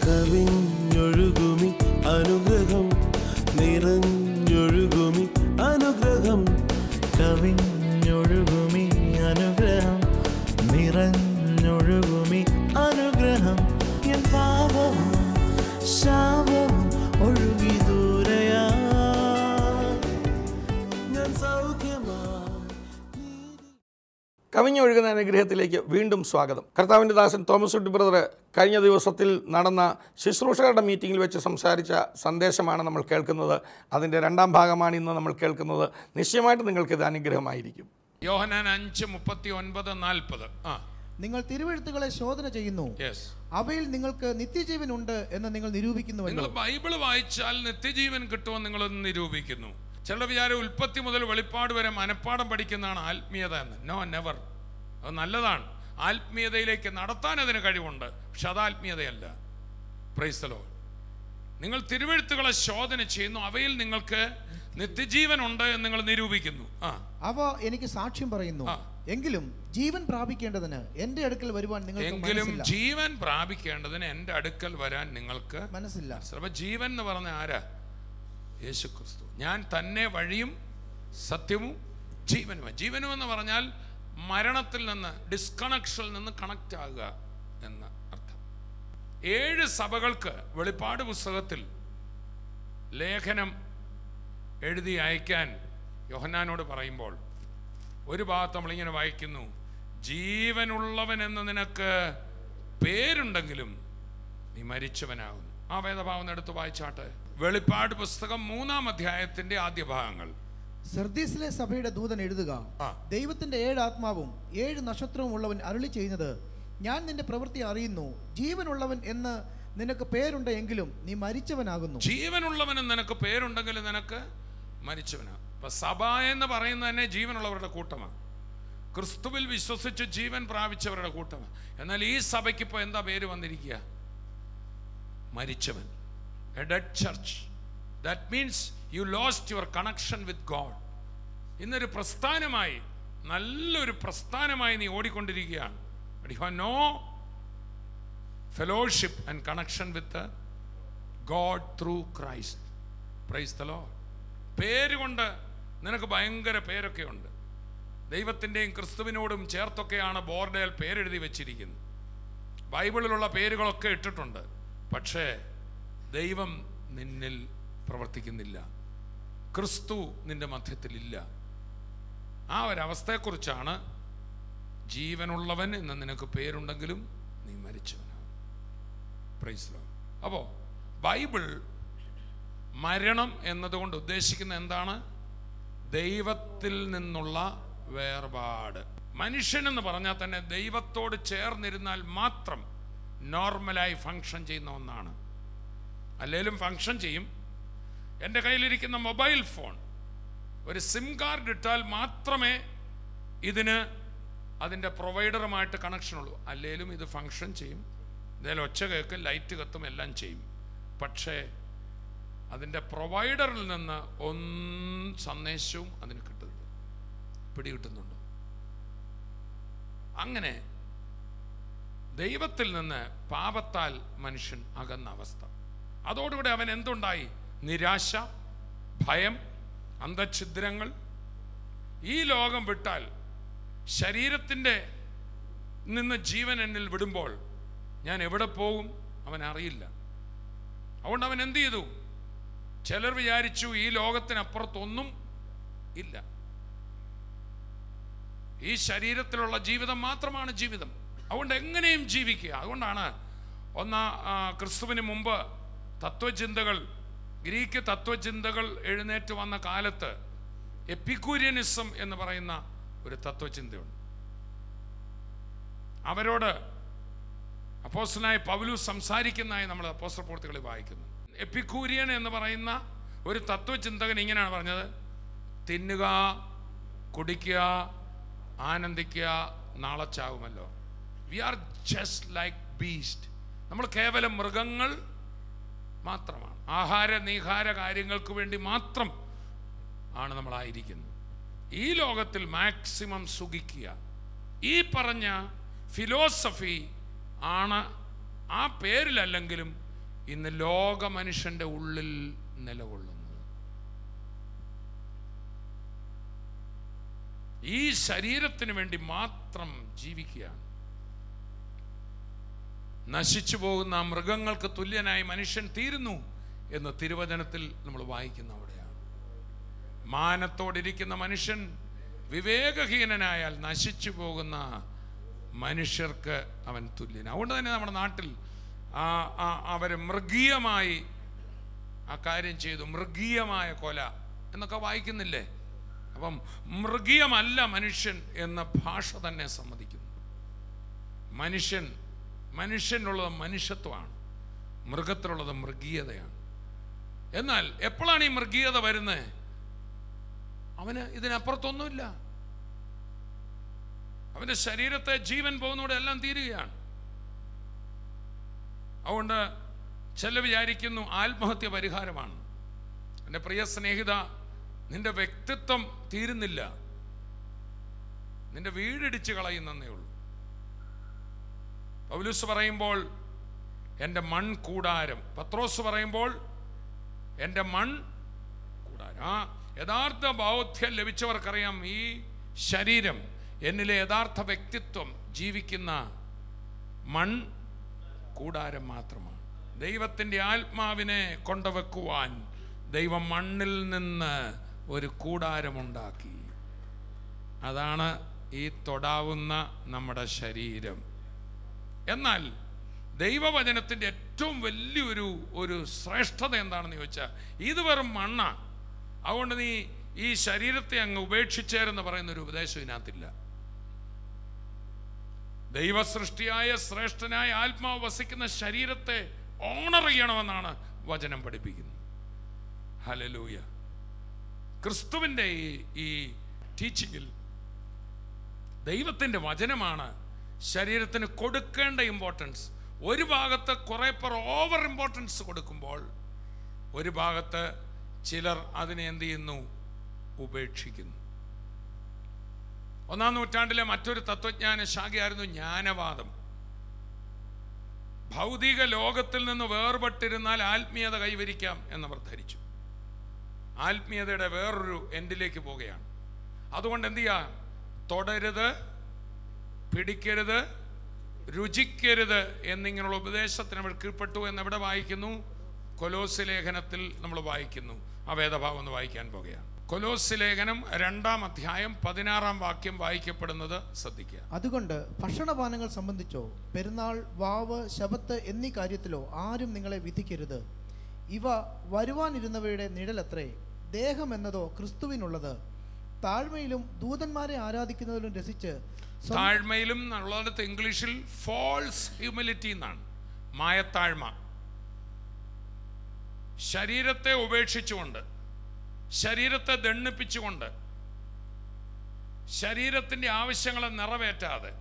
കവിഞ്ഞൊഴുകുമി അനുഗ്രഹം നിറഞ്ഞൊഴുകുമി അനുഗ്രഹം കവിഞ്ഞൊഴുകുമി അനുഗ്രഹം നിറഞ്ഞൊഴുകുമി അനുഗ്രഹം എൻ പാപവും ശാപവും ഒഴുകി ദൂരയാ ഞാൻ സൗഖ്യമാ. കവിഞ്ഞൊഴുകുന്ന അനുഗ്രഹത്തിലേക്ക് വീണ്ടും സ്വാഗതം. കർത്താവിൻ്റെ ദാസൻ തോമസ് കുട്ടി ബ്രദർ കഴിഞ്ഞ ദിവസത്തിൽ നടന്ന ശുശ്രൂഷകരുടെ മീറ്റിങ്ങിൽ വെച്ച് സംസാരിച്ച സന്ദേശമാണ് നമ്മൾ കേൾക്കുന്നത്. അതിൻ്റെ രണ്ടാം ഭാഗമാണ് ഇന്ന് നമ്മൾ കേൾക്കുന്നത്. നിശ്ചയമായിട്ട് നിങ്ങൾക്കിത് അനുഗ്രഹമായിരിക്കും. യോഹന്നാൻ 5:39-40. നിങ്ങൾ തിരുവെഴുത്തുകളെ ശോധന ചെയ്യുന്നു, അവയിൽ നിങ്ങൾക്ക് നിത്യജീവൻ ഉണ്ട് എന്ന് നിങ്ങൾ നിരൂപിക്കുന്നു. നിങ്ങൾ ബൈബിൾ വായിച്ചാൽ നിത്യജീവൻ കിട്ടുമെന്ന് നിങ്ങൾ നിരൂപിക്കുന്നു. ചില വിചാരം ഉൽപ്പത്തി മുതൽ വെളിപ്പാട് വരെ മനഃപ്പാഠം പഠിക്കുന്നതാണ് ആത്മീയത എന്ന്. No, never. അത് നല്ലതാണ്, ആത്മീയതയിലേക്ക് നടത്താൻ അതിന് കഴിവുണ്ട്, പക്ഷെ അത് ആത്മീയതയല്ല. Price the Lord. നിങ്ങൾ തിരുവെഴുത്തുകളെ ശോധന ചെയ്യുന്നു, അവയിൽ നിങ്ങൾക്ക് നിത്യജീവൻ ഉണ്ട് എന്ന് നിങ്ങൾ നിരൂപിക്കുന്നു. അവ എനിക്ക് സാക്ഷ്യം പറയുന്നു. എങ്കിലും ജീവൻ പ്രാപിക്കേണ്ടതിന് എന്റെ അടുക്കൽ വരുവാൻ നിങ്ങൾക്ക് മനസ്സില്ല. അപ്പൊ ജീവൻ എന്ന് പറഞ്ഞ ആരാ? യേശു ക്രിസ്തു. ഞാൻ തന്നെ വഴിയും സത്യവും ജീവനുമാണ്. ജീവനും എന്ന് പറഞ്ഞാൽ മരണത്തിൽ നിന്ന്, ഡിസ്കണക്ഷനിൽ നിന്ന് കണക്റ്റ് ആകുക എന്ന അർത്ഥം. 7 സഭകൾക്ക് വെളിപ്പാട് പുസ്തകത്തിൽ ലേഖനം എഴുതി അയക്കാൻ യോഹന്നാനോട് പറയുമ്പോൾ ഒരു ഭാഗത്ത് നമ്മളിങ്ങനെ വായിക്കുന്നു, ജീവനുള്ളവൻ എന്ന് നിനക്ക് പേരുണ്ടെങ്കിലും നീ മരിച്ചവനാകുന്നു. ആ വേദഭാഗം എടുത്ത് വായിച്ചാട്ടെ. വെളിപ്പാട് പുസ്തകം 3-ാം അധ്യായത്തിന്റെ ആദ്യ ഭാഗങ്ങൾ. സർദീസിലെ സഭയുടെ ദൂതൻ എഴുതുക, ദൈവത്തിന്റെ 7 ആത്മാവും 7 നക്ഷത്രവും ഉള്ളവൻ അരുളി ചെയ്യുന്നത്, ഞാൻ നിന്റെ പ്രവൃത്തി അറിയുന്നു. ജീവനുള്ളവൻ എന്ന് നിനക്ക് പേരുണ്ട് എങ്കിലും നീ മരിച്ചവനാകുന്നു. ജീവനുള്ളവൻ നിനക്ക് പേരുണ്ടെങ്കിലും നിനക്ക് മരിച്ചവനാകും. അപ്പൊ സഭ എന്ന് പറയുന്നത് തന്നെ ജീവനുള്ളവരുടെ കൂട്ടമാണ്. ക്രിസ്തുവിൽ വിശ്വസിച്ച് ജീവൻ പ്രാപിച്ചവരുടെ കൂട്ടമാണ്. എന്നാൽ ഈ സഭയ്ക്ക് ഇപ്പോൾ എന്താ പേര് വന്നിരിക്കുക? മരിച്ചവൻ. A dead church. That means you lost your connection with God. ഇന്നൊരു പ്രസ്ഥാനമായി, നല്ലൊരു പ്രസ്ഥാനമായി നീ ഓടിക്കൊണ്ടിരിക്കുകയാണ്. But you have no fellowship and connection with God through Christ. Praise the Lord. പേരുകൊണ്ട് നിനക്ക് ഭയങ്കര പേരൊക്കെ ഉണ്ട്. ദൈവത്തിൻ്റെയും ക്രിസ്തുവിനോടും ചേർത്തൊക്കെയാണ് ബോർഡിൽ പേരെഴുതി വെച്ചിരിക്കുന്നത്. ബൈബിളിലുള്ള പേരുകളൊക്കെ ഇട്ടിട്ടുണ്ട്. പക്ഷേ ദൈവം നിന്നിൽ പ്രവർത്തിക്കുന്നില്ല, ക്രിസ്തു നിന്റെ മധ്യത്തിലില്ല. ആ ഒരവസ്ഥയെക്കുറിച്ചാണ് ജീവനുള്ളവൻ എന്ന് നിനക്ക് പേരുണ്ടെങ്കിലും നീ മരിച്ചവനാണ്. Praise the Lord. അപ്പോൾ ബൈബിൾ മരണം എന്നതുകൊണ്ട് ഉദ്ദേശിക്കുന്ന എന്താണ്? ദൈവത്തിൽ നിന്നുള്ള വേർപാട്. മനുഷ്യനെന്ന് പറഞ്ഞാൽ തന്നെ ദൈവത്തോട് ചേർന്നിരുന്നാൽ മാത്രം നോർമലായി ഫങ്ഷൻ ചെയ്യുന്ന ഒന്നാണ്. അല്ലെങ്കിലും ഫങ്ഷൻ ചെയ്യും. എൻ്റെ കയ്യിലിരിക്കുന്ന മൊബൈൽ ഫോൺ ഒരു സിം കാർഡ് ഇട്ടാൽ മാത്രമേ ഇതിന് അതിൻ്റെ പ്രൊവൈഡറുമായിട്ട് കണക്ഷനുള്ളൂ. അല്ലെങ്കിലും ഇത് ഫങ്ഷൻ ചെയ്യും. എന്തായാലും ഒച്ച കേൾക്കും, ലൈറ്റ് കത്തും, എല്ലാം ചെയ്യും. പക്ഷേ അതിൻ്റെ പ്രൊവൈഡറിൽ നിന്ന് സന്ദേശവും അതിന് പിടികിട്ടുന്നുണ്ട്. അങ്ങനെ ദൈവത്തിൽ നിന്ന് പാപത്താൽ മനുഷ്യൻ അകന്ന അവസ്ഥ. അതോടുകൂടി അവൻ എന്തുണ്ടായി? നിരാശ, ഭയം, അന്തഛിദ്രങ്ങൾ. ഈ ലോകം വിട്ടാൽ, ശരീരത്തിൻ്റെ നിന്ന് ജീവൻ എന്നിൽ വിടുമ്പോൾ ഞാൻ എവിടെ പോകും അവൻ അറിയില്ല. അതുകൊണ്ട് അവൻ എന്ത് ചെയ്തു? ചിലർ വിചാരിച്ചു ഈ ലോകത്തിനപ്പുറത്തൊന്നും ഇല്ല, ഈ ശരീരത്തിലുള്ള ജീവിതം മാത്രമാണ് ജീവിതം, അതുകൊണ്ട് എങ്ങനെയും ജീവിക്കുക. അതുകൊണ്ടാണ് ക്രിസ്തുവിന് മുമ്പ് തത്വചിന്തകൾ, ഗ്രീക്ക് തത്വചിന്തകൾ എഴുന്നേറ്റ് വന്ന കാലത്ത് എപ്പിക്യൂരിയനിസം എന്ന് പറയുന്ന ഒരു തത്വചിന്തയുണ്ട്. അവരോട് അപ്പോസ്തലനായ പൗലോസ് സംസാരിക്കുന്നതായി നമ്മൾ അപ്പോസ്തല പ്രവൃത്തികളിൽ വായിക്കുന്നു. എപ്പിക്യൂരിയൻ എന്ന് പറയുന്ന ഒരു തത്വചിന്തകൻ ഇങ്ങനെയാണ് പറഞ്ഞത്: തിന്നുക, കുടിക്കുക, ആനന്ദിക്കുക, നാളെ ചാവുമല്ലോ. We are just like beast. നമ്മൾ കേവലം മൃഗങ്ങൾ മാത്രമാണ്. ആഹാര നീഹാര കാര്യങ്ങൾക്ക് വേണ്ടി മാത്രം ആണ് നമ്മളായിരിക്കുന്നത്. ഈ ലോകത്തിൽ മാക്സിമം സുഖിക്കുക, ഈ പറഞ്ഞ ഫിലോസഫി ആണ് ആ പേരിലല്ലെങ്കിലും ഇന്ന് ലോക മനുഷ്യൻ്റെ ഉള്ളിൽ നിലകൊള്ളുന്നത്. ഈ ശരീരത്തിന് വേണ്ടി മാത്രം ജീവിക്കുകയാണ്. നശിച്ചു പോകുന്ന മൃഗങ്ങൾക്ക് തുല്യനായി മനുഷ്യൻ തീരുന്നു എന്ന് തിരുവചനത്തിൽ നമ്മൾ വായിക്കുന്ന അവിടെയാണ്. മാനത്തോടിരിക്കുന്ന മനുഷ്യൻ വിവേകഹീനനായാൽ നശിച്ചു പോകുന്ന മനുഷ്യർക്ക് അവൻ തുല്യൻ. അതുകൊണ്ട് തന്നെ നമ്മുടെ നാട്ടിൽ അവർ മൃഗീയമായി ആ കാര്യം ചെയ്തു, മൃഗീയമായ കൊല എന്നൊക്കെ വായിക്കുന്നില്ലേ? അപ്പം മൃഗീയമല്ല മനുഷ്യൻ എന്ന ഭാഷ തന്നെ സമ്മതിക്കുന്നു. മനുഷ്യനുള്ളത് മനുഷ്യത്വമാണ്, മൃഗത്തിലുള്ളത് മൃഗീയതയാണ്. എന്നാൽ എപ്പോഴാണ് ഈ മൃഗീയത വരുന്നത്? അവന് ഇതിനപ്പുറത്തൊന്നുമില്ല. അവൻ്റെ ശരീരത്തെ ജീവൻ പോകുന്നതോടെ എല്ലാം തീരുകയാണ്. അതുകൊണ്ട് ചില വിചാരിക്കുന്നു ആത്മഹത്യ പരിഹാരമാണ്. എൻ്റെ പ്രിയ സ്നേഹിത, നിന്റെ വ്യക്തിത്വം തീരുന്നില്ല, നിന്റെ വീടിടിച്ച് കളയുന്നേ ഉള്ളൂ. പൗലോസ് പറയുമ്പോൾ എൻ്റെ മൺകൂടാരം, പത്രോസ് പറയുമ്പോൾ എൻ്റെ മൺകൂടാരം. ആ യഥാർത്ഥ ബോധ്യം ലഭിച്ചവർക്കറിയാം ഈ ശരീരം, എന്നിലെ യഥാർത്ഥ വ്യക്തിത്വം ജീവിക്കുന്ന മൺകൂടാരം മാത്രമാണ്. ദൈവത്തിൻ്റെ ആത്മാവിനെ കൊണ്ടുവെക്കുവാൻ ദൈവം മണ്ണിൽ നിന്ന് ഒരു കൂടാരമുണ്ടാക്കി. അതാണ് ഈ തൊടാവുന്ന നമ്മുടെ ശരീരം. എന്നാൽ ദൈവവചനത്തിൻ്റെ ഏറ്റവും വലിയൊരു ശ്രേഷ്ഠത എന്താണെന്ന് ചോദിച്ചാൽ, ഇത് വെറും മണ്ണാണ്, അതുകൊണ്ട് നീ ഈ ശരീരത്തെ അങ്ങ് ഉപേക്ഷിച്ചേരെന്ന് പറയുന്നൊരു ഉപദേശം ഇതിനകത്തില്ല. ദൈവസൃഷ്ടിയായ ശ്രേഷ്ഠനായ ആത്മാവ് വസിക്കുന്ന ശരീരത്തെ ഓണർ ചെയ്യണമെന്നാണ് വചനം പഠിപ്പിക്കുന്നത്. ഹല്ലേലൂയ. ക്രിസ്തുവിൻ്റെ ഈ ടീച്ചിങ്ങിൽ ദൈവത്തിൻ്റെ വചനമാണ് ശരീരത്തിന് കൊടുക്കേണ്ട ഇമ്പോർട്ടൻസ്. ഒരു ഭാഗത്ത് കുറേ പേർ ഓവർ ഇമ്പോർട്ടൻസ് കൊടുക്കുമ്പോൾ ഒരു ഭാഗത്ത് ചിലർ അതിനെ എന്ത് ചെയ്യുന്നു? ഉപേക്ഷിക്കുന്നു. 1-ാം നൂറ്റാണ്ടിലെ മറ്റൊരു തത്വജ്ഞാന ശാഖയായിരുന്നു ജ്ഞാനവാദം. ഭൗതിക ലോകത്തിൽ നിന്ന് വേർപെട്ടിരുന്നാൽ ആത്മീയത കൈവരിക്കാം എന്നവർ ധരിച്ചു. ആത്മീയതയുടെ വേറൊരു എൻഡിലേക്ക് പോവുകയാണ്. അതുകൊണ്ട് എന്ത് ചെയ്യുക? തൊടരുത്, പിടിക്കരുത്, രുചിക്കരുത് എന്നിങ്ങനെയുള്ള ഉപദേശത്തിന് അവർ കീഴ്പ്പെട്ടു എന്നെവിടെ വായിക്കുന്നു? കൊലോസ്യ ലേഖനത്തിൽ നമ്മൾ വായിക്കുന്നു. ആ വേദഭാഗം ഒന്ന് വായിക്കാൻ പോകുകയാണ്. കൊലോസ്യ ലേഖനം 2-ാം അധ്യായം 16-ാം വാക്യം വായിക്കപ്പെടുന്നത് ശ്രദ്ധിക്കുക. അതുകൊണ്ട് ഭക്ഷണപാനങ്ങൾ സംബന്ധിച്ചോ പെരുന്നാൾ, വാവ്, ശബത്ത് എന്നീ കാര്യത്തിലോ ആരും നിങ്ങളെ വിധിക്കരുത്. ഇവ വരുവാനിരുന്നവയുടെ നിഴലത്രേ. ദേഹം എന്നതോ ക്രിസ്തുവിനുള്ളത്. താഴ്മയിലും ദൂതന്മാരെ ആരാധിക്കുന്നതിലും രസിച്ച്, താഴ്മയിലും എന്നുള്ളത് ഇംഗ്ലീഷിൽ ഫോൾസ് ഹ്യൂമിലിറ്റി എന്നാണ്, മായത്താഴ്മ. ശരീരത്തെ ഉപേക്ഷിച്ചുകൊണ്ട്, ശരീരത്തെ ദണ്ണിപ്പിച്ചുകൊണ്ട്, ശരീരത്തിൻ്റെ ആവശ്യങ്ങളെ നിറവേറ്റാതെ,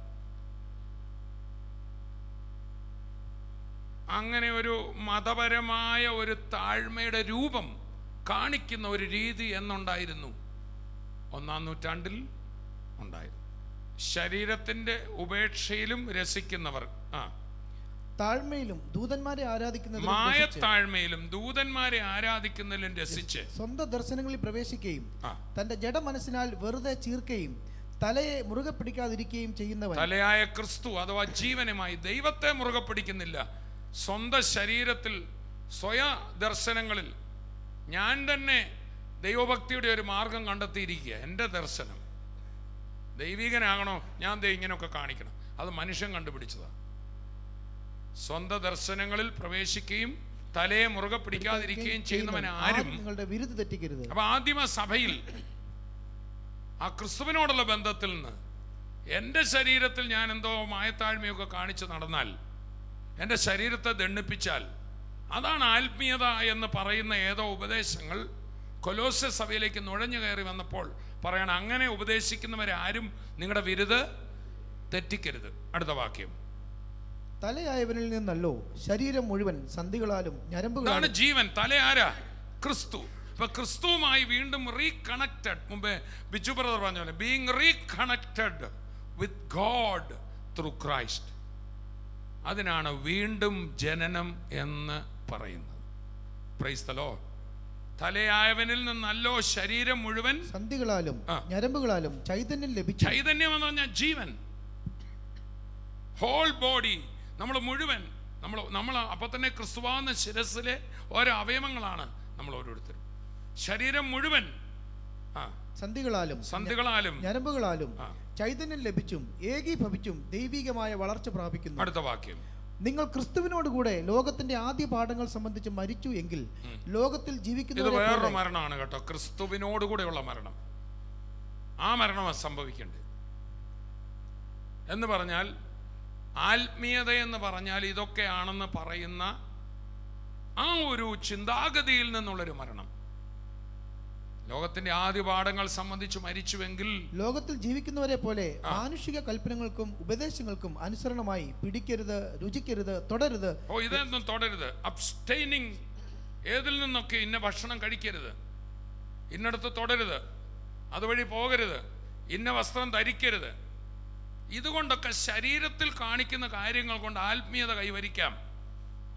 അങ്ങനെ ഒരു മതപരമായ ഒരു താഴ്മയുടെ രൂപം കാണിക്കുന്ന ഒരു രീതി എന്നുണ്ടായിരുന്നു 1-ാം നൂറ്റാണ്ടിൽ ഉണ്ടായിരുന്നു. ശരീരത്തിൻ്റെ ഉപേക്ഷയിലും രസിക്കുന്നവർ, താഴ്മയിലും ദൂതന്മാരെ ആരാധിക്കുന്നതിലും, മായത്താഴ്മയിലും ദൂതന്മാരെ ആരാധിക്കുന്നതിലും രസിച്ച് സ്വന്തം ദർശനങ്ങളിൽ പ്രവേശിക്കുകയും തന്റെ ജഡ മനസ്സിനാൽ വെറുതെ ചീർക്കുകയും തലയെ മുറുകെ പിടിക്കാതിരിക്കുകയും ചെയ്യുന്നവൻ, തലയായ ക്രിസ്തു അഥവാ ജീവനുമായി ദൈവത്തെ മുറുകെ പിടിക്കുന്നില്ല. സ്വന്തം ശരീരത്തിൽ സ്വയ ദർശനങ്ങളിൽ ഞാൻ തന്നെ ദൈവഭക്തിയുടെ ഒരു മാർഗം കണ്ടെത്തിയിരിക്കുക. എൻ്റെ ദർശനം ദൈവികനാകണോ, ഞാൻ ഇങ്ങനെയൊക്കെ കാണിക്കണം, അത് മനുഷ്യൻ കണ്ടുപിടിച്ചതാണ്. സ്വന്തം ദർശനങ്ങളിൽ പ്രവേശിക്കുകയും തലയെ മുറുകെ പിടിക്കാതിരിക്കുകയും ചെയ്യുന്നവൻ ആരും നിങ്ങളുടെ വിരുദ്ധ തെറ്റിക്കരുത്. അപ്പൊ ആദിമ സഭയിൽ ആ ക്രിസ്തുവിനോടുള്ള ബന്ധത്തിൽ നിന്ന് എൻ്റെ ശരീരത്തിൽ ഞാൻ എന്തോ മായത്താഴ്മയൊക്കെ കാണിച്ച് നടന്നാൽ, എൻ്റെ ശരീരത്തെ ദണ്ണിപ്പിച്ചാൽ, അതാണ് ആത്മീയത എന്ന് പറയുന്ന ഏതോ ഉപദേശങ്ങൾ കൊലോസ്യ സഭയിലേക്ക് നുഴഞ്ഞു കയറി വന്നപ്പോൾ പറയണം, അങ്ങനെ ഉപദേശിക്കുന്നവരെ ആരും നിങ്ങളുടെ വിരുദ്ധ തെറ്റിക്കരുത്. അടുത്ത വാക്യം, തലയായവനിൽ നിന്നല്ലോ ശരീരം മുഴുവൻ സന്ധികളാലും ഞരമ്പുകളാലും. ഇതാണ് ജീവൻ. തല ആരാ? ക്രിസ്തു. ഇപ്പൊ ക്രിസ്തുവുമായി വീണ്ടും റീകണക്റ്റഡ്. മുമ്പേ ബിജു ബ്രദർ പറഞ്ഞ പോലെ being reconnected with God through Christ. അതിനാണ് വീണ്ടും ജനനം എന്ന് പറയുന്നത്. Praise the Lord. തലയായവനിൽ നിന്നല്ലോ ശരീരം മുഴുവൻ സന്ധികളാലും ഞരമ്പുകളാലും ചൈതന്യം ലഭിച്ചു. ചൈതന്യം എന്ന് പറഞ്ഞാൽ ജീവൻ. ഹോൾ ബോഡി, നമ്മൾ മുഴുവൻ, നമ്മൾ അപ്പൊ തന്നെ ക്രിസ്തുവാകുന്ന ശിരസിലെ ഓരോ അവയവങ്ങളാണ് നമ്മൾ ഓരോരുത്തരും. ശരീരം മുഴുവൻ സന്ധികളാലും ഞരമ്പുകളാലും ചൈതന്യം ലഭിച്ചും ഏകീഭവിച്ചും ദൈവികമായ വളർച്ച പ്രാപിക്കുന്നു. അടുത്ത വാക്യം, നിങ്ങൾ ക്രിസ്തുവിനോട് കൂടെ ലോകത്തിന്റെ ആദ്യ പാഠങ്ങൾ സംബന്ധിച്ച് മരിച്ചു എങ്കിൽ ലോകത്തിൽ ജീവിക്കുന്ന. ഇത് വേറൊരു മരണമാണ് കേട്ടോ, ക്രിസ്തുവിനോട് കൂടെയുള്ള മരണം. ആ മരണമാണ് സംഭവിക്കേണ്ടത്. എന്ന് പറഞ്ഞാൽ ആത്മീയത എന്ന് പറഞ്ഞാൽ ഇതൊക്കെയാണെന്ന് പറയുന്ന ആ ഒരു ചിന്താഗതിയിൽ നിന്നുള്ളൊരു മരണം. ലോകത്തിന്റെ ആദ്യ പാഠങ്ങൾ സംബന്ധിച്ച് മരിച്ചുവെങ്കിൽ ലോകത്തിൽ ജീവിക്കുന്നവരെ പോലെ മാനുഷിക കൽപ്പനകൾക്കും ഉപദേശങ്ങൾക്കും അനുസരണമായി പിടിക്കരുത്, രുചിക്കരുത്, തുടരുത്. ഇതൊന്നും തുടരുത്. അബ്സ്റ്റൈനിങ്, ഏതിൽ നിന്നൊക്കെ ഇന്ന ഭക്ഷണം കഴിക്കരുത്, ഇന്നടത്ത് തുടരുത്, അതുവഴി പോകരുത്, ഇന്ന വസ്ത്രം ധരിക്കരുത്. ഇതുകൊണ്ടൊക്കെ ശരീരത്തിൽ കാണിക്കുന്ന കാര്യങ്ങൾ കൊണ്ട് ആത്മീയത കൈവരിക്കാം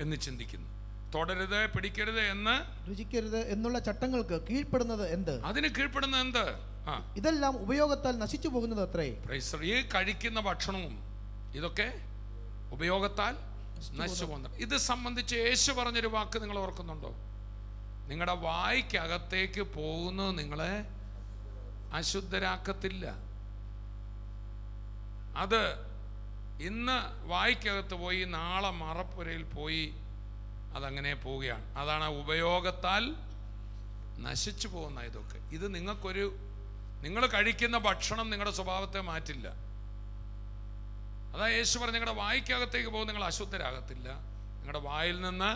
എന്ന് ചിന്തിക്കുന്നു. തുടരുത്, പിടിക്കരുത്, എന്ന് രുചിക്കരുത് എന്നുള്ള ചട്ടങ്ങൾക്ക് കീഴ്പ്പെടുന്നത് എന്ത്? അതിന് കീഴ്പ്പെടുന്നത് എന്ത്? ഇതെല്ലാം ഉപയോഗത്താൽ നശിച്ചു പോകുന്നത് അത്രേ. ഈ കഴിക്കുന്ന ഭക്ഷണവും ഇതൊക്കെ ഉപയോഗത്താൽ നശിച്ചു പോകുന്നത്. ഇത് സംബന്ധിച്ച് യേശു പറഞ്ഞൊരു വാക്ക് നിങ്ങൾ ഓർക്കുന്നുണ്ടോ? നിങ്ങളുടെ വായ്ക്കകത്തേക്ക് പോകുന്നത് നിങ്ങളെ അശുദ്ധരാക്കത്തില്ല. അത് ഇന്ന് വായ്ക്കകത്ത് പോയി നാളെ മറപ്പുരയിൽ പോയി അതങ്ങനെ പോവുകയാണ്. അതാണ് ഉപയോഗത്താൽ നശിച്ചു പോകുന്ന ഇതൊക്കെ. ഇത് നിങ്ങൾ കഴിക്കുന്ന ഭക്ഷണം നിങ്ങളുടെ സ്വഭാവത്തെ മാറ്റില്ല. അതാ യേശു പറഞ്ഞ നിങ്ങളുടെ വായ്ക്കകത്തേക്ക് പോകും നിങ്ങൾ അശുദ്ധരാകത്തില്ല. നിങ്ങളുടെ വായിൽ നിന്ന്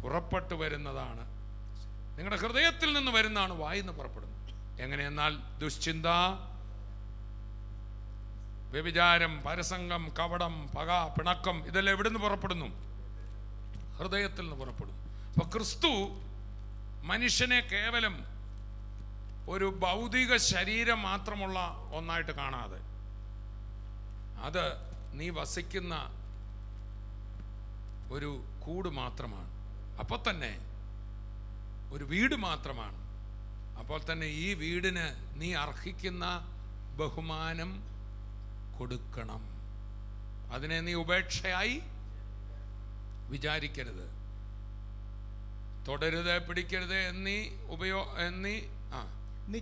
പുറപ്പെട്ടു വരുന്നതാണ്, നിങ്ങളുടെ ഹൃദയത്തിൽ നിന്ന് വരുന്നതാണ് വായിൽ നിന്ന് പുറപ്പെടുന്നത്. എങ്ങനെയെന്നാൽ ദുശ്ചിന്ത, വ്യഭിചാരം, പരസംഗം, കപടം, പക, പിണക്കം, ഇതെല്ലാം എവിടെ നിന്ന് പുറപ്പെടുന്നു? ഹൃദയത്തിൽ നിന്ന് പുറപ്പെടുന്നു. അപ്പൊ ക്രിസ്തു മനുഷ്യനെ കേവലം ഒരു ഭൗതിക ശരീരം മാത്രമുള്ള ഒന്നായിട്ട് കാണാതെ അത് നീ വസിക്കുന്ന ഒരു കൂട് മാത്രമാണ്. അപ്പോൾ തന്നെ ഒരു വീട് മാത്രമാണ്. അപ്പോൾ തന്നെ ഈ വീടിന് നീ അർഹിക്കുന്ന ബഹുമാനം കൊടുക്കണം. അതിനെ നീ ഉപേക്ഷയായി വിചാരിക്കരുത്. തുടരുത്, പിടിക്കരുത് നീ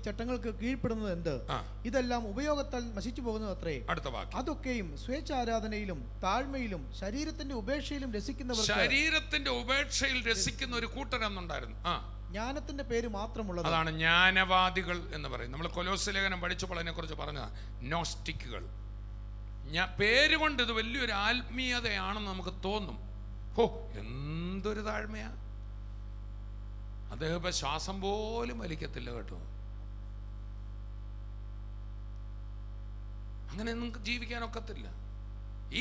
ചട്ടങ്ങൾക്ക് കീഴ്പ്പെടുന്നത് എന്ത്? ഇതെല്ലാം ഉപയോഗത്താൽ നശിച്ചു പോകുന്നത് അത്രേ. അടുത്ത വാക്യം, അതൊക്കെയും സ്വേച്ഛാരാധനയിലും താഴ്മയിലും ശരീരത്തിന്റെ ഉപേക്ഷയിലും രസിക്കുന്നവർ. ശരീരത്തിന്റെ ഉപേക്ഷയിൽ രസിക്കുന്ന ഒരു കൂട്ടരെന്നുണ്ടായിരുന്നു. ജ്ഞാനത്തിന്റെ പേര് മാത്രമുള്ളത്. അതാണ് ജ്ഞാനവാദികൾ എന്ന് പറയും. നമ്മൾ കൊലോസ്യ ലേഖനം പഠിച്ചപ്പോൾ അതിനെ കുറിച്ച് പറഞ്ഞ നോസ്റ്റിക്കുകൾ. പേരുകൊണ്ട് ഇത് വലിയൊരു ആത്മീയതയാണെന്ന് നമുക്ക് തോന്നും. എന്തൊരു താഴ്മയാ! അദ്ദേഹം ഇപ്പൊ ശ്വാസം പോലും വലിക്കത്തില്ല കേട്ടോ. അങ്ങനെ നിങ്ങൾക്ക് ജീവിക്കാനൊക്കത്തില്ല.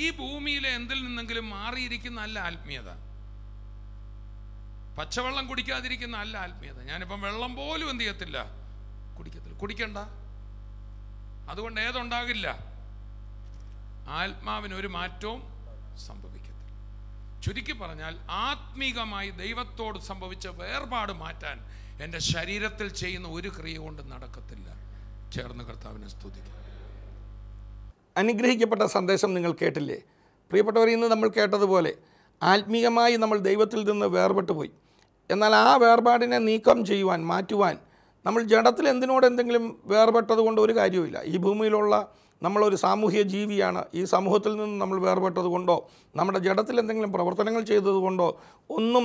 ഈ ഭൂമിയിലെ എന്തിൽ നിന്നെങ്കിലും മാറിയിരിക്കുന്ന അല്ല ആത്മീയത. പച്ചവെള്ളം കുടിക്കാതിരിക്കുന്ന അല്ല ആത്മീയത. ഞാനിപ്പം വെള്ളം പോലും എന്ത് ചെയ്യത്തില്ല, കുടിക്കണ്ട. അതുകൊണ്ട് ഏതുണ്ടാകില്ല, ആത്മാവിനൊരു മാറ്റവും സംഭവിക്കത്തില്ല. ചുരുക്കി പറഞ്ഞാൽ ആത്മീകമായി ദൈവത്തോട് സംഭവിച്ച വേർപാട് മാറ്റാൻ എൻ്റെ ശരീരത്തിൽ ചെയ്യുന്ന ഒരു ക്രിയ കൊണ്ട് നടക്കത്തില്ല. ചേർന്ന് കർത്താവിനെ സ്തുതിക്കുക. അനുഗ്രഹിക്കപ്പെട്ട സന്ദേശം നിങ്ങൾ കേട്ടില്ലേ? പ്രിയപ്പെട്ടവർ, ഇന്ന് നമ്മൾ കേട്ടതുപോലെ ആത്മീയമായി നമ്മൾ ദൈവത്തിൽ നിന്ന് വേർപെട്ടു പോയി. എന്നാൽ ആ വേർപാടിനെ നീക്കം ചെയ്യുവാൻ, മാറ്റുവാൻ നമ്മൾ ജഡത്തിൽ എന്തെങ്കിലും വേർപെട്ടത് കൊണ്ട് ഒരു കാര്യവുമില്ല. ഈ ഭൂമിയിലുള്ള നമ്മളൊരു സാമൂഹ്യ ജീവിയാണ്. ഈ സമൂഹത്തിൽ നിന്ന് നമ്മൾ വേർപെട്ടത് കൊണ്ടോ നമ്മുടെ ജഡത്തിൽ എന്തെങ്കിലും പ്രവർത്തനങ്ങൾ ചെയ്തതുകൊണ്ടോ ഒന്നും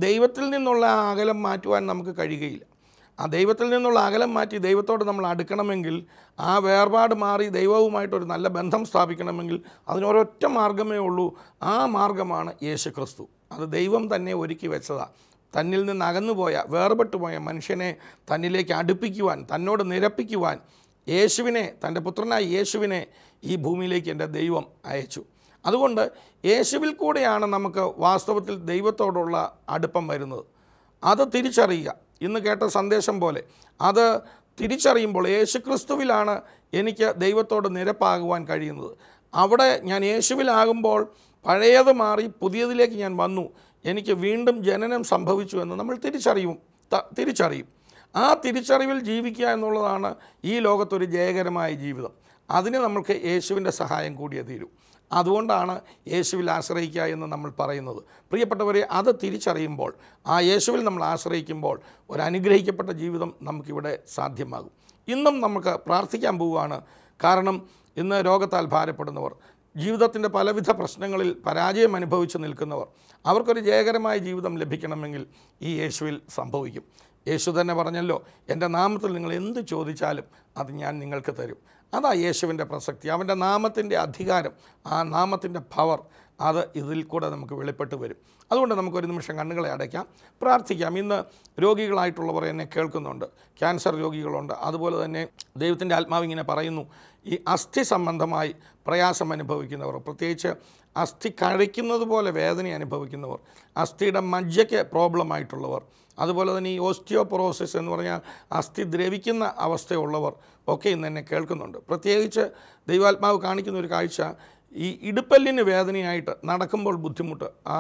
ദൈവത്തിൽ നിന്നുള്ള ആ അകലം മാറ്റുവാൻ നമുക്ക് കഴിയുകയില്ല. ആ ദൈവത്തിൽ നിന്നുള്ള അകലം മാറ്റി ദൈവത്തോട് നമ്മൾ അടുക്കണമെങ്കിൽ, ആ വേർപാട് മാറി ദൈവവുമായിട്ടൊരു നല്ല ബന്ധം സ്ഥാപിക്കണമെങ്കിൽ അതിനൊരൊറ്റ മാർഗ്ഗമേ ഉള്ളൂ. ആ മാർഗ്ഗമാണ് യേശു ക്രിസ്തു. അത് ദൈവം തന്നെ ഒരുക്കി വെച്ചതാണ്. തന്നിൽ നിന്ന് അകന്നുപോയ, വേർപെട്ടുപോയ മനുഷ്യനെ തന്നിലേക്ക് അടുപ്പിക്കുവാൻ, തന്നോട് നിരപ്പിക്കുവാൻ യേശുവിനെ, തൻ്റെ പുത്രനായ യേശുവിനെ ഈ ഭൂമിയിലേക്ക് എൻ്റെ ദൈവം അയച്ചു. അതുകൊണ്ട് യേശുവിൽ കൂടെയാണ് നമുക്ക് വാസ്തവത്തിൽ ദൈവത്തോടുള്ള അടുപ്പം വരുന്നത്. അത് തിരിച്ചറിയുക. ഇന്ന് കേട്ട സന്ദേശം പോലെ അത് തിരിച്ചറിയുമ്പോൾ യേശുക്രിസ്തുവിലാണ് എനിക്ക് ദൈവത്തോട് നിരപ്പാകുവാൻ കഴിയുന്നത്. അവിടെ ഞാൻ യേശുവിലാകുമ്പോൾ പഴയത് മാറി പുതിയതിലേക്ക് ഞാൻ വന്നു, എനിക്ക് വീണ്ടും ജനനം സംഭവിച്ചു എന്ന് നമ്മൾ തിരിച്ചറിയും. ആ തിരിച്ചറിവിൽ ജീവിക്കുക എന്നുള്ളതാണ് ഈ ലോകത്തൊരു ജയകരമായ ജീവിതം. അതിന് നമ്മൾക്ക് യേശുവിൻ്റെ സഹായം കൂടിയേ തീരൂ. അതുകൊണ്ടാണ് യേശുവിൽ ആശ്രയിക്കുക എന്ന് നമ്മൾ പറയുന്നത്. പ്രിയപ്പെട്ടവരെ, അത് തിരിച്ചറിയുമ്പോൾ, ആ യേശുവിൽ നമ്മൾ ആശ്രയിക്കുമ്പോൾ ഒരു അനുഗ്രഹിക്കപ്പെട്ട ജീവിതം നമുക്കിവിടെ സാധ്യമാകും. ഇന്നും നമുക്ക് പ്രാർത്ഥിക്കാൻ പോവുകയാണ്. കാരണം ഇന്ന് രോഗത്താൽ ഭാരപ്പെടുന്നവർ, ജീവിതത്തിൻ്റെ പലവിധ പ്രശ്നങ്ങളിൽ പരാജയം അനുഭവിച്ച് നിൽക്കുന്നവർ, അവർക്കൊരു ജയകരമായ ജീവിതം ലഭിക്കണമെങ്കിൽ ഈ യേശുവിൽ സംഭവിക്കും. യേശു തന്നെ പറഞ്ഞല്ലോ, എൻ്റെ നാമത്തിൽ നിങ്ങൾ എന്ത് ചോദിച്ചാലും അത് ഞാൻ നിങ്ങൾക്ക് തരും. അതാ യേശുവിൻ്റെ പ്രസക്തി. അവൻ്റെ നാമത്തിൻ്റെ അധികാരം, ആ നാമത്തിൻ്റെ പവർ, അത് ഇതിൽ കൂടെ നമുക്ക് വെളിപ്പെട്ട് വരും. അതുകൊണ്ട് നമുക്കൊരു നിമിഷം കണ്ണുകളെ അടയ്ക്കാം, പ്രാർത്ഥിക്കാം. ഇന്ന് രോഗികളായിട്ടുള്ളവർ എന്നെ കേൾക്കുന്നുണ്ട്, ക്യാൻസർ രോഗികളുണ്ട്. അതുപോലെ തന്നെ ദൈവത്തിൻ്റെ ആത്മാവ് ഇങ്ങനെ പറയുന്നു, ഈ അസ്ഥി സംബന്ധമായി പ്രയാസം അനുഭവിക്കുന്നവർ, പ്രത്യേകിച്ച് അസ്ഥി കഴിക്കുന്നത് പോലെ വേദന അനുഭവിക്കുന്നവർ, അസ്ഥിയുടെ മജ്ജയ്ക്ക് പ്രോബ്ലമായിട്ടുള്ളവർ, അതുപോലെ തന്നെ ഈ ഓസ്റ്റിയോപൊറോസിസ് എന്ന് പറഞ്ഞാൽ അസ്ഥി ദ്രവിക്കുന്ന അവസ്ഥയുള്ളവർ ഒക്കെ ഇന്ന് എന്നെ കേൾക്കുന്നുണ്ട്. പ്രത്യേകിച്ച് ദൈവാത്മാവ് കാണിക്കുന്ന ഒരു കാഴ്ച, ഈ ഇടുപ്പല്ലിന് വേദനയായിട്ട് നടക്കുമ്പോൾ ബുദ്ധിമുട്ട്, ആ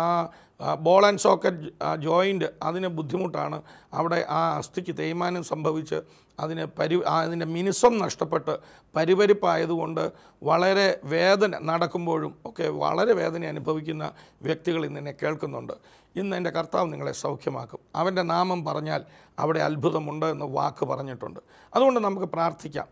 ബോൾ ആൻഡ് സോക്കറ്റ് ജോയിൻ്റ് അതിന് ബുദ്ധിമുട്ടാണ്. അവിടെ ആ അസ്ഥിക്ക് തേയ്മാനം സംഭവിച്ച് അതിൻ്റെ മിനുസം നഷ്ടപ്പെട്ട് പരിപരിപ്പായതുകൊണ്ട് വളരെ വേദന, നടക്കുമ്പോഴും ഒക്കെ വളരെ വേദന അനുഭവിക്കുന്ന വ്യക്തികൾ ഇന്ന് എന്നെ കേൾക്കുന്നുണ്ട്. ഇന്ന് എൻ്റെ കർത്താവ് നിങ്ങളെ സൗഖ്യമാക്കും. അവൻ്റെ നാമം പറഞ്ഞാൽ അവിടെ അത്ഭുതമുണ്ട് എന്ന് വാക്ക് പറഞ്ഞിട്ടുണ്ട്. അതുകൊണ്ട് നമുക്ക് പ്രാർത്ഥിക്കാം.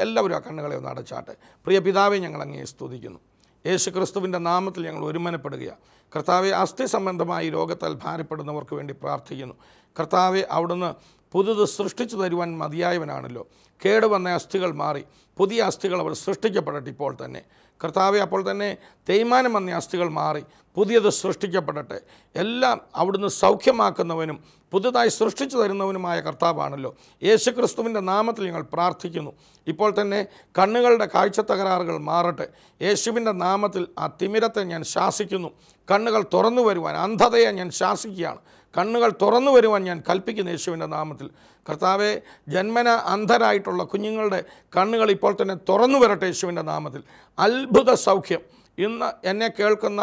എല്ലാവരും ആ കണ്ണുകളെ ഒന്ന് അടച്ചാട്ടെ. പ്രിയ പിതാവെ, ഞങ്ങൾ അങ്ങയെ സ്തുതിക്കുന്നു. യേശു ക്രിസ്തുവിൻ്റെ നാമത്തിൽ ഞങ്ങൾ ഒരുമനപ്പെടുകയാണ്. കർത്താവെ, അസ്ഥി സംബന്ധമായി രോഗത്താൽ ഭാരപ്പെടുന്നവർക്ക് വേണ്ടി പ്രാർത്ഥിക്കുന്നു. കർത്താവെ, അവിടുന്ന് പുതുത് സൃഷ്ടിച്ചു തരുവാൻ മതിയായവനാണല്ലോ. കേടുവന്ന അസ്ഥികൾ മാറി പുതിയ അസ്ഥികൾ അവർ സൃഷ്ടിക്കപ്പെടട്ടെ ഇപ്പോൾ തന്നെ. കർത്താവെ, അപ്പോൾ തന്നെ തേയ്മാനം വന്ന അസ്ഥികൾ മാറി പുതിയത് സൃഷ്ടിക്കപ്പെടട്ടെ. എല്ലാം അവിടുന്ന് സൗഖ്യമാക്കുന്നവനും പുതുതായി സൃഷ്ടിച്ചു തരുന്നവനുമായ കർത്താവാണല്ലോ. യേശുക്രിസ്തുവിൻ്റെ നാമത്തിൽ ഞങ്ങൾ പ്രാർത്ഥിക്കുന്നു. ഇപ്പോൾ തന്നെ കണ്ണുകളുടെ കാഴ്ച തകരാറുകൾ മാറട്ടെ. യേശുവിൻ്റെ നാമത്തിൽ ആ തിമിരത്തെ ഞാൻ ശാസിക്കുന്നു. കണ്ണുകൾ തുറന്നു വരുവാൻ, അന്ധതയെ ഞാൻ ശാസിക്കുകയാണ്. കണ്ണുകൾ തുറന്നു വരുവാൻ ഞാൻ കൽപ്പിക്കുന്നു യേശുവിൻ്റെ നാമത്തിൽ. കർത്താവെ, ജന്മന അന്ധരായിട്ടുള്ള കുഞ്ഞുങ്ങളുടെ കണ്ണുകൾ ഇപ്പോൾ തന്നെ തുറന്നു വരട്ടെ യേശുവിൻ്റെ നാമത്തിൽ. അത്ഭുത സൗഖ്യം. ഇന്ന് എന്നെ കേൾക്കുന്ന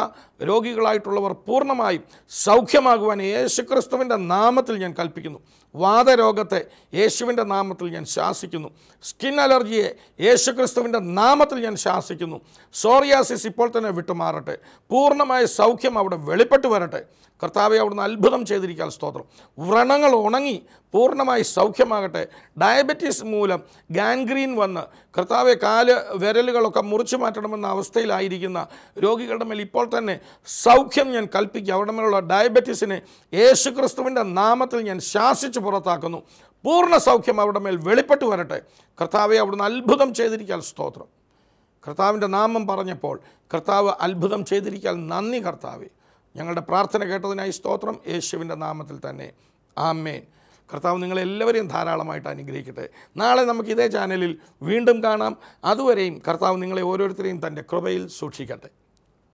രോഗികളായിട്ടുള്ളവർ പൂർണ്ണമായും സൗഖ്യമാകുവാൻ യേശുക്രിസ്തുവിൻ്റെ നാമത്തിൽ ഞാൻ കൽപ്പിക്കുന്നു. വാതരോഗത്തെ യേശുവിൻ്റെ നാമത്തിൽ ഞാൻ ശാസിക്കുന്നു. സ്കിൻ അലർജിയെ യേശുക്രിസ്തുവിൻ്റെ നാമത്തിൽ ഞാൻ ശാസിക്കുന്നു. സോറിയാസിസ് ഇപ്പോൾ തന്നെ വിട്ടുമാറട്ടെ. പൂർണ്ണമായ സൗഖ്യം അവിടെ വെളിപ്പെട്ട് വരട്ടെ. കർത്താവെ, അവിടുന്ന് അത്ഭുതം ചെയ്തിരിക്കാൻ സ്തോത്രം. വ്രണങ്ങൾ ഉണങ്ങി പൂർണ്ണമായി സൗഖ്യമാകട്ടെ. ഡയബറ്റീസ് മൂലം ഗാൻഗ്രീൻ വന്ന് കർത്താവെ, കാല് വിരലുകളൊക്കെ മുറിച്ചു മാറ്റണമെന്ന അവസ്ഥയിലായിരിക്കുന്ന രോഗികളുടെ മേൽ ഇപ്പോൾ തന്നെ സൗഖ്യം ഞാൻ കൽപ്പിക്കുക. അവരുടെ മേലുള്ള ഡയബറ്റീസിനെ യേശുക്രിസ്തുവിൻ്റെ നാമത്തിൽ ഞാൻ ശാസിച്ച് പുറത്താക്കുന്നു. പൂർണ്ണ സൗഖ്യം അവരുടെ മേൽ വെളിപ്പെട്ട് വരട്ടെ. കർത്താവെ, അവിടുന്ന് അത്ഭുതം ചെയ്തിരിക്കാൻ സ്തോത്രം. കർത്താവിൻ്റെ നാമം പറഞ്ഞപ്പോൾ കർത്താവ് അത്ഭുതം ചെയ്തിരിക്കാൻ നന്ദി കർത്താവെ. ഞങ്ങളുടെ പ്രാർത്ഥന കേട്ടതിനായി സ്തോത്രം. യേശുവിൻ്റെ നാമത്തിൽ തന്നെ ആമേൻ. കർത്താവ് നിങ്ങളെല്ലാവരെയും ധാരാളമായിട്ട് അനുഗ്രഹിക്കട്ടെ. നാളെ നമുക്ക് ഇതേ ചാനലിൽ വീണ്ടും കാണാം. അതുവരെയും കർത്താവ് നിങ്ങളെ ഓരോരുത്തരെയും തൻ്റെ കൃപയിൽ സൂക്ഷിക്കട്ടെ.